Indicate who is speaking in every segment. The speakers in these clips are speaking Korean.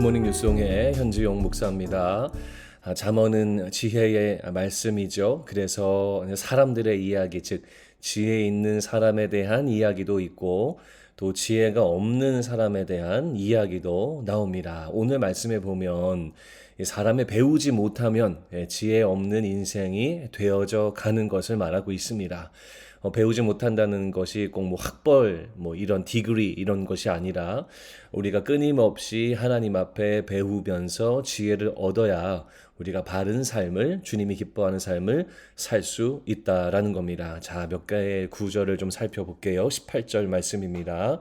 Speaker 1: 굿모닝 뉴스용의 현지용 목사입니다. 잠언은 지혜의 말씀이죠. 그래서 사람들의 이야기, 즉 지혜 있는 사람에 대한 이야기도 있고 또 지혜가 없는 사람에 대한 이야기도 나옵니다. 오늘 말씀에 보면 사람의 배우지 못하면 지혜 없는 인생이 되어져 가는 것을 말하고 있습니다. 배우지 못한다는 것이 꼭 학벌, 이런 디그리 이런 것이 아니라 우리가 끊임없이 하나님 앞에 배우면서 지혜를 얻어야 우리가 바른 삶을, 주님이 기뻐하는 삶을 살 수 있다라는 겁니다. 자, 몇 개의 구절을 좀 살펴볼게요. 18절 말씀입니다.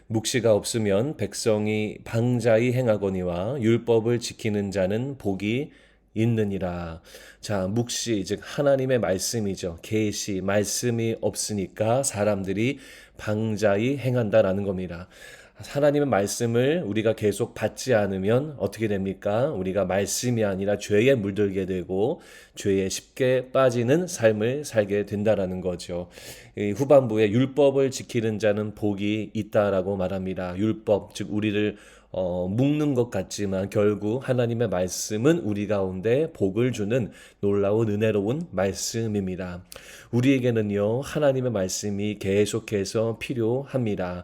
Speaker 1: 묵시가 없으면 백성이 방자히 행하거니와 율법을 지키는 자는 복이 있느니라. 자, 묵시 즉 하나님의 말씀이죠. 계시 말씀이 없으니까 사람들이 방자히 행한다라는 겁니다. 하나님의 말씀을 우리가 계속 받지 않으면 어떻게 됩니까? 우리가 말씀이 아니라 죄에 물들게 되고 죄에 쉽게 빠지는 삶을 살게 된다라는 거죠. 이 후반부에 율법을 지키는 자는 복이 있다라고 말합니다. 율법 즉 우리를 묶는 것 같지만 결국 하나님의 말씀은 우리 가운데 복을 주는 놀라운 은혜로운 말씀입니다. 우리에게는요 하나님의 말씀이 계속해서 필요합니다.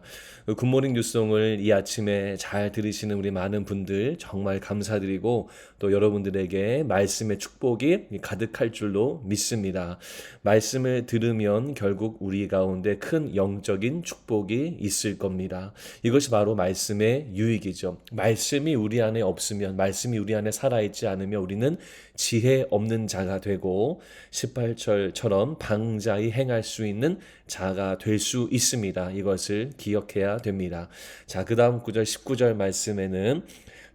Speaker 1: 굿모닝 뉴스송을 이 아침에 잘 들으시는 우리 많은 분들 정말 감사드리고 또 여러분들에게 말씀의 축복이 가득할 줄로 믿습니다. 말씀을 들으면 결국 우리 가운데 큰 영적인 축복이 있을 겁니다. 이것이 바로 말씀의 유익이죠. 말씀이 우리 안에 없으면, 말씀이 우리 안에 살아있지 않으면 우리는 지혜 없는 자가 되고 18절처럼 방자히 행할 수 있는 자가 될 수 있습니다. 이것을 기억해야 됩니다. 자, 그 다음 구절 19절 말씀에는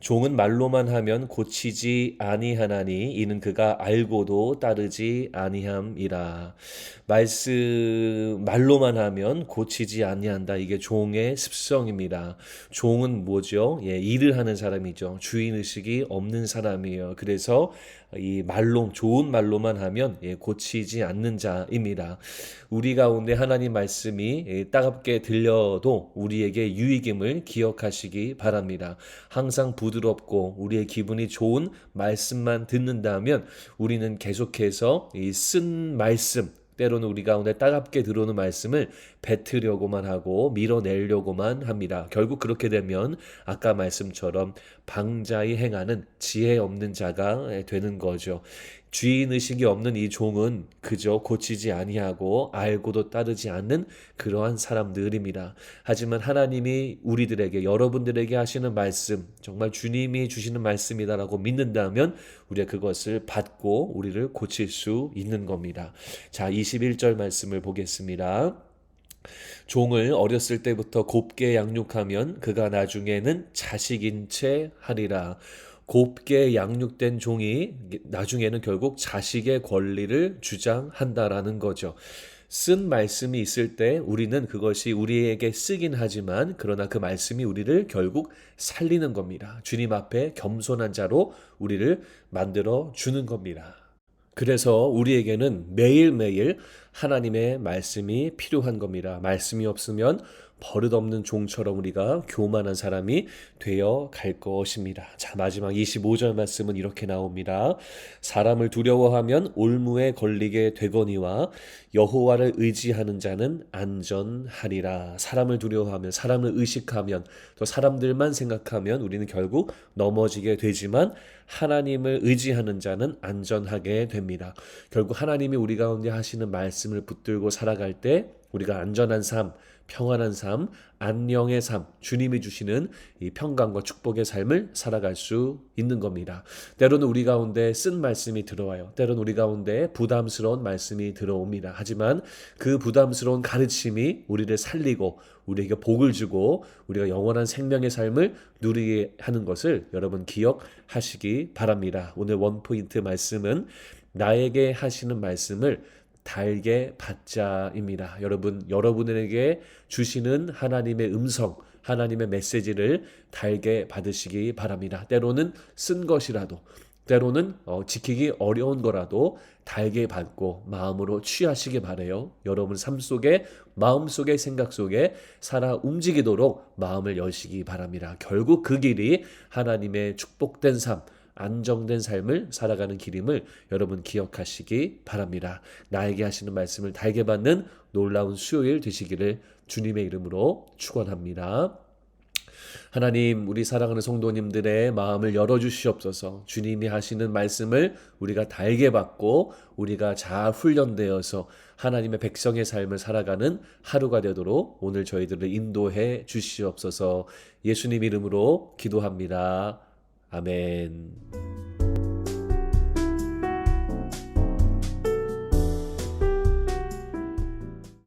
Speaker 1: 종은 말로만 하면 고치지 아니하나니 이는 그가 알고도 따르지 아니함이라. 말로만 하면 고치지 아니한다. 이게 종의 습성입니다. 종은 뭐죠? 일을 하는 사람이죠. 주인의식이 없는 사람이에요. 그래서 이 좋은 말로만 하면 고치지 않는 자입니다. 우리 가운데 하나님 말씀이 따갑게 들려도 우리에게 유익임을 기억하시기 바랍니다. 항상 부드럽고 우리의 기분이 좋은 말씀만 듣는다면 우리는 계속해서 이 쓴 말씀, 때로는 우리 가운데 따갑게 들어오는 말씀을 뱉으려고만 하고 밀어내려고만 합니다. 결국 그렇게 되면 아까 말씀처럼 방자히 행하는 지혜 없는 자가 되는 거죠. 주인의식이 없는 이 종은 그저 고치지 아니하고 알고도 따르지 않는 그러한 사람들입니다. 하지만 하나님이 우리들에게 여러분들에게 하시는 말씀 정말 주님이 주시는 말씀이다라고 믿는다면 우리가 그것을 받고 우리를 고칠 수 있는 겁니다. 자, 21절 말씀을 보겠습니다. 종을 어렸을 때부터 곱게 양육하면 그가 나중에는 자식인 채 하리라. 곱게 양육된 종이 나중에는 결국 자식의 권리를 주장한다라는 거죠. 쓴 말씀이 있을 때 우리는 그것이 우리에게 쓰긴 하지만 그러나 그 말씀이 우리를 결국 살리는 겁니다. 주님 앞에 겸손한 자로 우리를 만들어 주는 겁니다. 그래서 우리에게는 매일매일 하나님의 말씀이 필요한 겁니다. 말씀이 없으면 버릇없는 종처럼 우리가 교만한 사람이 되어 갈 것입니다. 자, 마지막 25절 말씀은 이렇게 나옵니다. 사람을 두려워하면 올무에 걸리게 되거니와 여호와를 의지하는 자는 안전하리라. 사람을 두려워하면, 사람을 의식하면, 또 사람들만 생각하면 우리는 결국 넘어지게 되지만 하나님을 의지하는 자는 안전하게 됩니다. 결국 하나님이 우리 가운데 하시는 말씀을 붙들고 살아갈 때 우리가 안전한 삶, 평안한 삶, 안녕의 삶, 주님이 주시는 이 평강과 축복의 삶을 살아갈 수 있는 겁니다. 때로는 우리 가운데 쓴 말씀이 들어와요. 때로는 우리 가운데 부담스러운 말씀이 들어옵니다. 하지만 그 부담스러운 가르침이 우리를 살리고 우리에게 복을 주고 우리가 영원한 생명의 삶을 누리게 하는 것을 여러분 기억하시기 바랍니다. 오늘 원포인트 말씀은 나에게 하시는 말씀을 달게 받자입니다. 여러분에게 주시는 하나님의 음성, 하나님의 메시지를 달게 받으시기 바랍니다. 때로는 쓴 것이라도 때로는 지키기 어려운 거라도 달게 받고 마음으로 취하시기 바래요. 여러분 삶 속에 마음 속에 생각 속에 살아 움직이도록 마음을 여시기 바랍니다. 결국 그 길이 하나님의 축복된 삶, 안정된 삶을 살아가는 길임을 여러분 기억하시기 바랍니다. 나에게 하시는 말씀을 달게 받는 놀라운 수요일 되시기를 주님의 이름으로 축원합니다. 하나님, 우리 사랑하는 성도님들의 마음을 열어주시옵소서. 주님이 하시는 말씀을 우리가 달게 받고 우리가 잘 훈련되어서 하나님의 백성의 삶을 살아가는 하루가 되도록 오늘 저희들을 인도해 주시옵소서. 예수님 이름으로 기도합니다. 아멘.